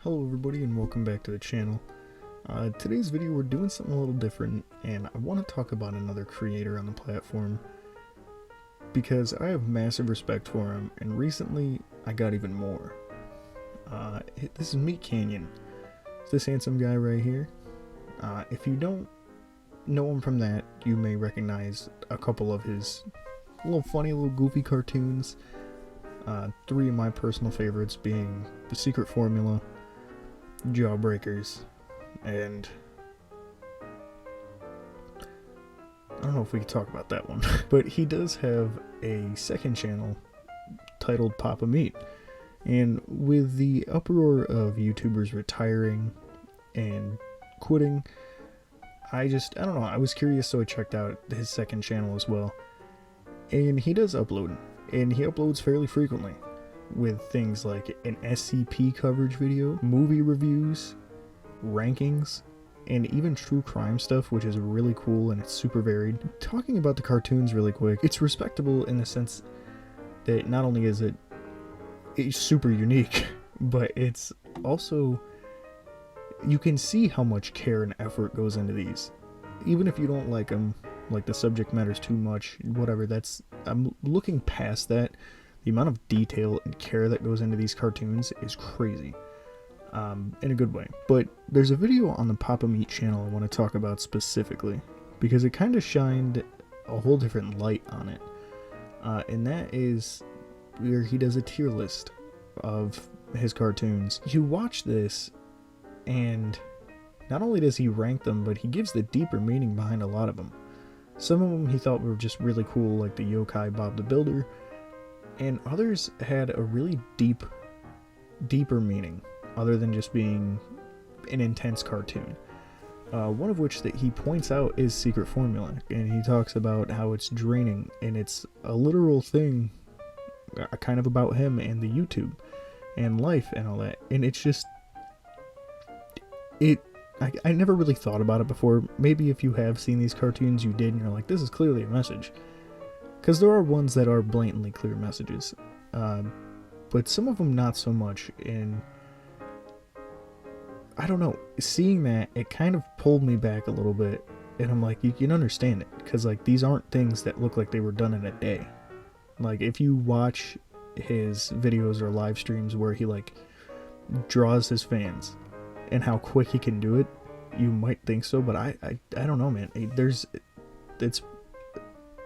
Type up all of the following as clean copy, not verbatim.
Hello everybody and welcome back to the channel. Today's video we're doing something a little different, and I want to talk about another creator on the platform because I have massive respect for him, and recently I got even more. This is MeatCanyon. It's this handsome guy right here. If you don't know him from that, you may recognize a couple of his little funny little goofy cartoons. Three of my personal favorites being The Secret Formula, Jawbreakers, and I don't know if we can talk about that one. But he does have a second channel titled Papa Meat, and with the uproar of YouTubers retiring and quitting, I don't know, I was curious, so I checked out his second channel as well, and he does upload, and he uploads fairly frequently with things like an SCP coverage video, movie reviews, rankings, and even true crime stuff, which is really cool and it's super varied. Talking about the cartoons really quick, it's respectable in the sense that not only is it's super unique, but it's also, you can see how much care and effort goes into these. Even if you don't like them, like the subject matters too much, whatever, I'm looking past that. The amount of detail and care that goes into these cartoons is crazy, in a good way. But there's a video on the Papa Meat channel I want to talk about specifically, because it kind of shined a whole different light on it, and that is where he does a tier list of his cartoons. You watch this, and not only does he rank them, but he gives the deeper meaning behind a lot of them. Some of them he thought were just really cool, like the Yokai Bob the Builder, and others had a really deeper meaning, other than just being an intense cartoon. One of which that he points out is Secret Formula, and he talks about how it's draining, and it's a literal thing, kind of about him and the YouTube and life and all that. And it's just, I never really thought about it before. Maybe if you have seen these cartoons, you did, and you're like, this is clearly a message. Because there are ones that are blatantly clear messages, but some of them not so much, and I don't know, seeing that, it kind of pulled me back a little bit, and I'm like, you can understand it, because like, these aren't things that look like they were done in a day. Like, if you watch his videos or live streams where he like draws his fans, and how quick he can do it, you might think so, but I don't know, man. It's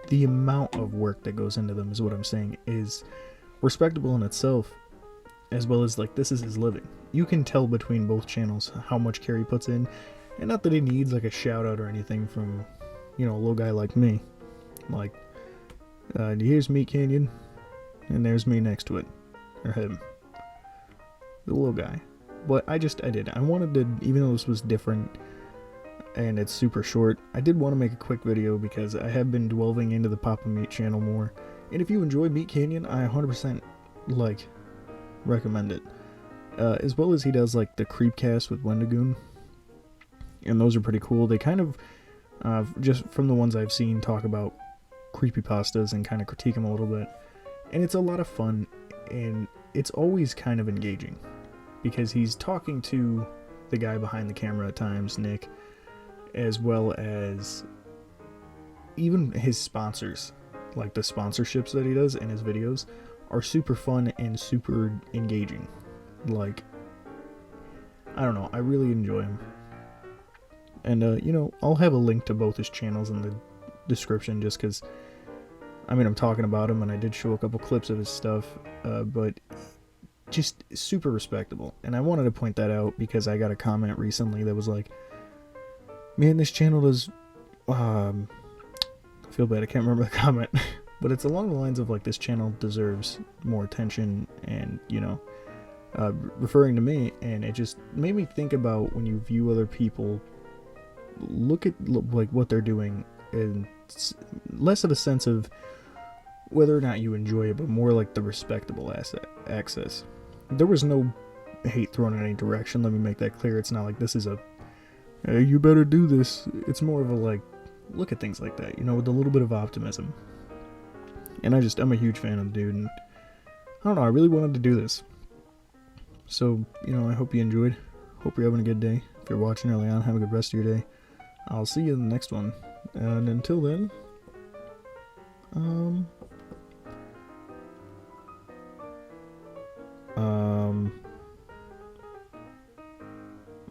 the amount of work that goes into them is what I'm saying is respectable in itself, as well as like, this is his living. You can tell between both channels how much care he puts in, and not that he needs like a shout out or anything from, you know, a little guy like me. Like, here's MeatCanyon, and there's me next to it, or him, the little guy. But I wanted to, even though this was different and it's super short, I did want to make a quick video because I have been delving into the Papa Meat channel more. And if you enjoy MeatCanyon, I 100% like recommend it. As well as he does like the Creepcast with Wendigoon, and those are pretty cool. They kind of, just from the ones I've seen, talk about creepypastas and kind of critique them a little bit. And it's a lot of fun, and it's always kind of engaging, because he's talking to the guy behind the camera at times, Nick, as well as even his sponsors. Like, the sponsorships that he does in his videos are super fun and super engaging. Like, I don't know, I really enjoy him. And, you know, I'll have a link to both his channels in the description, just because, I mean, I'm talking about him, and I did show a couple clips of his stuff, but just super respectable. And I wanted to point that out because I got a comment recently that was like, man, this channel does, I feel bad, I can't remember the comment, but it's along the lines of like, this channel deserves more attention, and, you know, referring to me. And it just made me think about, when you view other people, look at like what they're doing, and less of a sense of whether or not you enjoy it, but more like the respectable access. There was no hate thrown in any direction, let me make that clear. It's not like this is a, hey, you better do this. It's more of a like, look at things like that, you know, with a little bit of optimism. And I'm a huge fan of the dude, and I don't know, I really wanted to do this. So, you know, I hope you enjoyed. Hope you're having a good day. If you're watching early on, have a good rest of your day. I'll see you in the next one. And until then,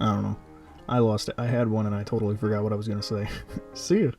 I don't know. I lost it. I had one and I totally forgot what I was going to say. See ya.